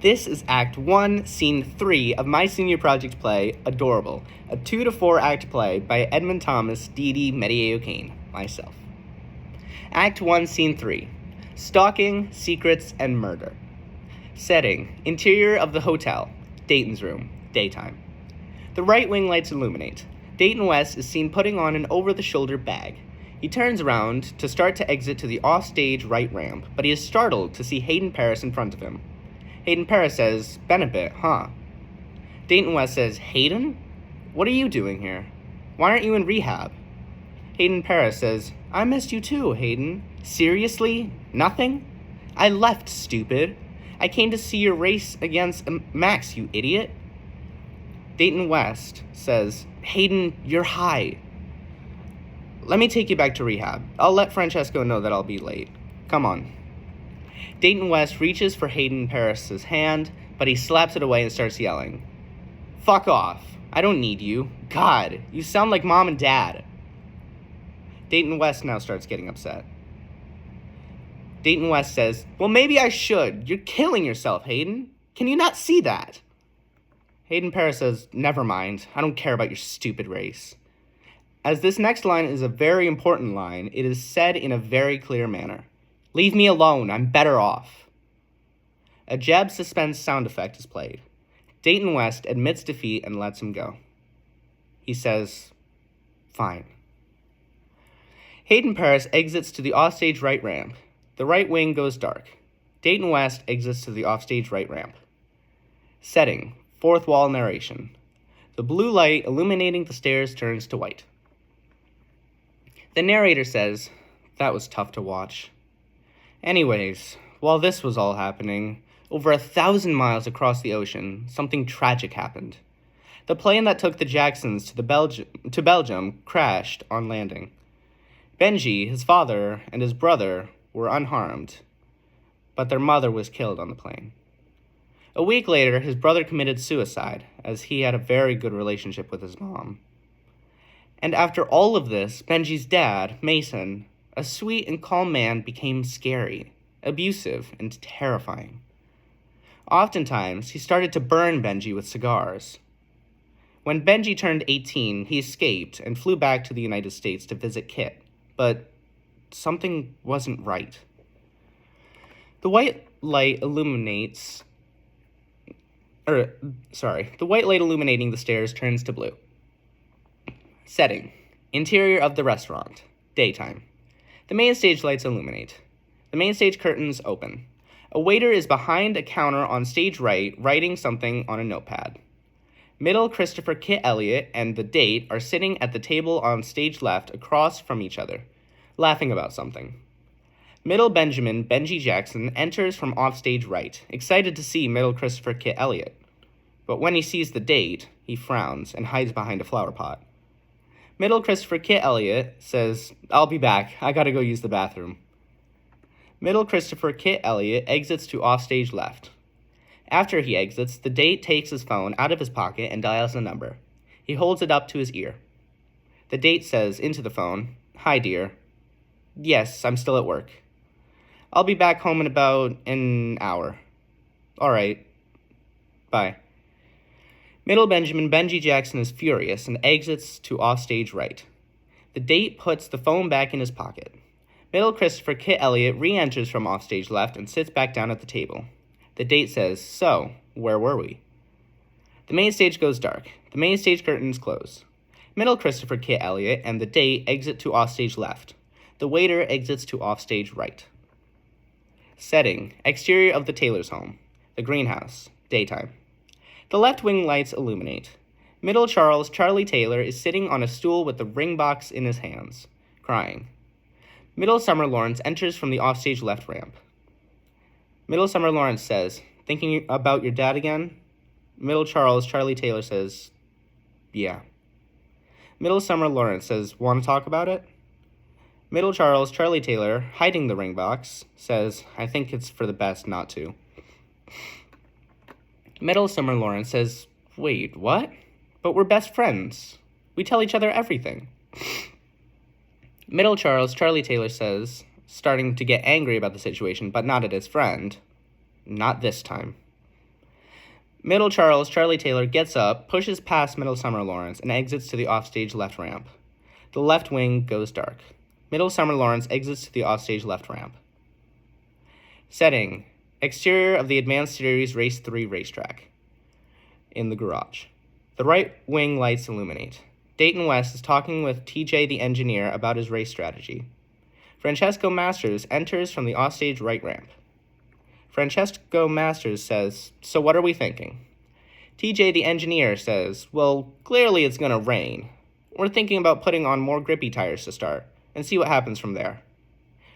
This is Act 1, Scene 3 of my senior project play, Adorable, a 2 to 4 act play by Edmund Thomas, D.D. Medeo Kane, myself. Act 1, Scene 3, Stalking, Secrets, and Murder. Setting, interior of the hotel, Dayton's room, daytime. The right wing lights illuminate. Dayton West is seen putting on an over-the-shoulder bag. He turns around to start to exit to the off-stage right ramp, but he is startled to see Hayden Paris in front of him. Hayden Paris says, "Been a bit, huh?" Dayton West says, "Hayden? What are you doing here? Why aren't you in rehab?" Hayden Paris says, "I missed you too, Hayden. Seriously? Nothing? I left, stupid. I came to see your race against Max, you idiot." Dayton West says, "Hayden, you're high. Let me take you back to rehab. I'll let Francesco know that I'll be late. Come on." Dayton West reaches for Hayden Paris' hand, but he slaps it away and starts yelling, "Fuck off. I don't need you. God, you sound like Mom and Dad." Dayton West now starts getting upset. Dayton West says, "Well, maybe I should. You're killing yourself, Hayden. Can you not see that?" Hayden Paris says, "Never mind. I don't care about your stupid race." As this next line is a very important line, it is said in a very clear manner. "Leave me alone. I'm better off." A jab suspense sound effect is played. Dayton West admits defeat and lets him go. He says, "Fine." Hayden Paris exits to the offstage right ramp. The right wing goes dark. Dayton West exits to the offstage right ramp. Setting, fourth wall narration. The blue light illuminating the stairs turns to white. The narrator says, "That was tough to watch." Anyways, while this was all happening, over 1,000 miles across the ocean, something tragic happened. The plane that took the Jacksons to Belgium crashed on landing. Benji, his father, and his brother were unharmed, but their mother was killed on the plane. A week later, his brother committed suicide, as he had a very good relationship with his mom. And after all of this, Benji's dad, Mason, a sweet and calm man, became scary, abusive, and terrifying. Oftentimes, he started to burn Benji with cigars. When Benji turned 18, he escaped and flew back to the United States to visit Kit, but something wasn't right. The white light illuminating the stairs turns to blue. Setting, interior of the restaurant, daytime. The main stage lights illuminate. The main stage curtains open. A waiter is behind a counter on stage right, writing something on a notepad. Middle Christopher Kit Elliott and the date are sitting at the table on stage left across from each other, laughing about something. Middle Benjamin Benji Jackson enters from offstage right, excited to see Middle Christopher Kit Elliott. But when he sees the date, he frowns and hides behind a flower pot. Middle Christopher Kit Elliott says, "I'll be back. I gotta go use the bathroom." Middle Christopher Kit Elliott exits to offstage left. After he exits, the date takes his phone out of his pocket and dials a number. He holds it up to his ear. The date says into the phone, "Hi, dear. Yes, I'm still at work. I'll be back home in about an hour. All right. Bye." Middle Benjamin Benji Jackson is furious and exits to offstage right. The date puts the phone back in his pocket. Middle Christopher Kit Elliott re-enters from offstage left and sits back down at the table. The date says, "So, where were we?" The main stage goes dark. The main stage curtains close. Middle Christopher Kit Elliott and the date exit to offstage left. The waiter exits to offstage right. Setting, exterior of the Taylor's home. The greenhouse, daytime. The left wing lights illuminate. Middle Charles Charlie Taylor is sitting on a stool with the ring box in his hands, crying. Middle Summer Lawrence enters from the offstage left ramp. Middle Summer Lawrence says, "Thinking about your dad again?" Middle Charles Charlie Taylor says, "Yeah." Middle Summer Lawrence says, "Want to talk about it?" Middle Charles Charlie Taylor, hiding the ring box, says, "I think it's for the best not to." Middle Summer Lawrence says, "Wait, what? But we're best friends. We tell each other everything." Middle Charles Charlie Taylor says, starting to get angry about the situation, but not at his friend, "Not this time." Middle Charles, Charlie Taylor, gets up, pushes past Middle Summer Lawrence, and exits to the offstage left ramp. The left wing goes dark. Middle Summer Lawrence exits to the offstage left ramp. Setting: exterior of the Advanced Series Race 3 racetrack. In the garage. The right wing lights illuminate. Dayton West is talking with TJ the engineer about his race strategy. Francesco Masters enters from the offstage right ramp. Francesco Masters says, "So what are we thinking?" TJ the engineer says, "Well, clearly it's gonna rain. We're thinking about putting on more grippy tires to start, and see what happens from there."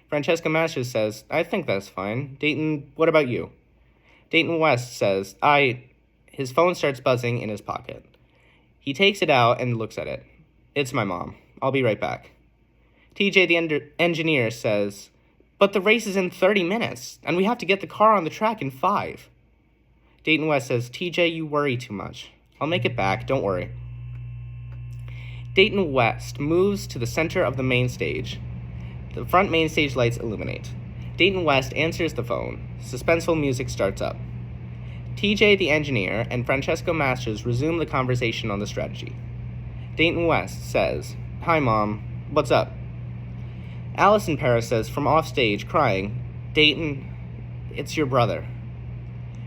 Francesco Masters says, "I think that's fine. Dayton, what about you?" Dayton West says, His phone starts buzzing in his pocket. He takes it out and looks at it. "It's my mom. I'll be right back." TJ the engineer says, "But the race is in 30 minutes, and we have to get the car on the track in 5. Dayton West says, "TJ, you worry too much. I'll make it back, don't worry." Dayton West moves to the center of the main stage. The front main stage lights illuminate. Dayton West answers the phone. Suspenseful music starts up. TJ the engineer and Francesco Masters resume the conversation on the strategy. Dayton West says, "Hi, Mom. What's up?" Allison Paris says from offstage, crying, "Dayton, it's your brother."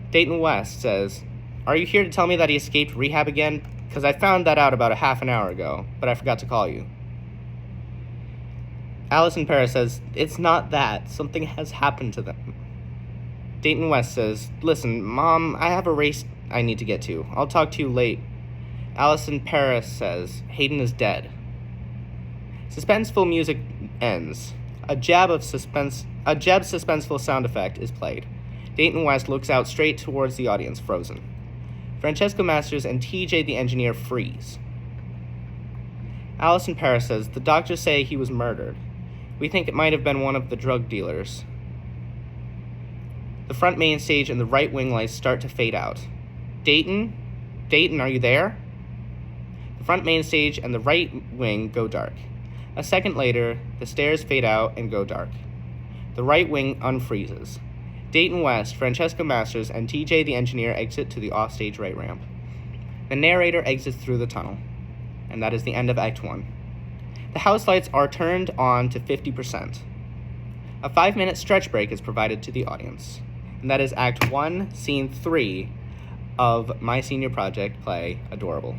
Dayton West says, "Are you here to tell me that he escaped rehab again? Because I found that out about a half an hour ago, but I forgot to call you." Allison Paris says, "It's not that. Something has happened to them." Dayton West says, "Listen, Mom, I have a race I need to get to. I'll talk to you late." Allison Paris says, "Hayden is dead." Suspenseful music ends. A jab suspenseful sound effect is played. Dayton West looks out straight towards the audience, frozen. Francesco Masters and TJ the engineer freeze. Allison Paris says, "The doctors say he was murdered. We think it might have been one of the drug dealers." The front main stage and the right wing lights start to fade out. Dayton, are you there?" The front main stage and the right wing go dark. A second later, the stairs fade out and go dark. The right wing unfreezes. Dayton West, Francesco Masters, and TJ the engineer exit to the offstage right ramp. The narrator exits through the tunnel. And that is the end of Act 1. The house lights are turned on to 50%. A 5-minute stretch break is provided to the audience. And that is Act 1, Scene 3 of my senior project play, Adorable.